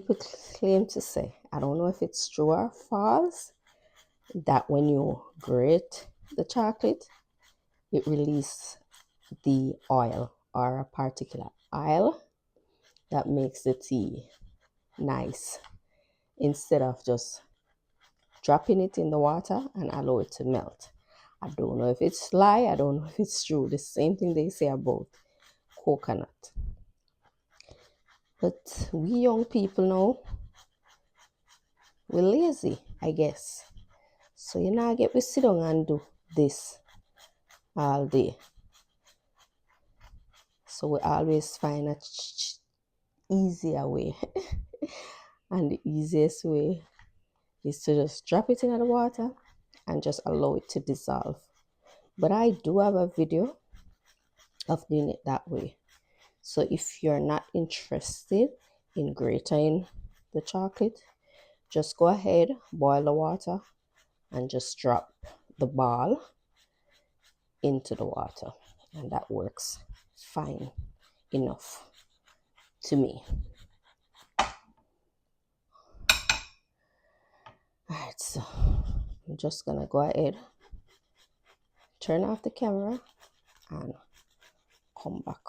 People claim to say, I don't know if it's true or false, that when you grate the chocolate, it releases the oil or a particular oil that makes the tea nice, instead of just dropping it in the water and allow it to melt. I don't know if it's lie, I don't know if it's true. The same thing they say about coconut. But we young people now, we're lazy, I guess. So you know, I get we sit down and do this all day. So we always find a easier way. And the easiest way is to just drop it in the water and just allow it to dissolve. But I do have a video of doing it that way. So if you're not interested in grating the chocolate, just go ahead, boil the water, and just drop the ball into the water. And that works fine enough to me. Alright, so I'm just gonna go ahead, turn off the camera, and come back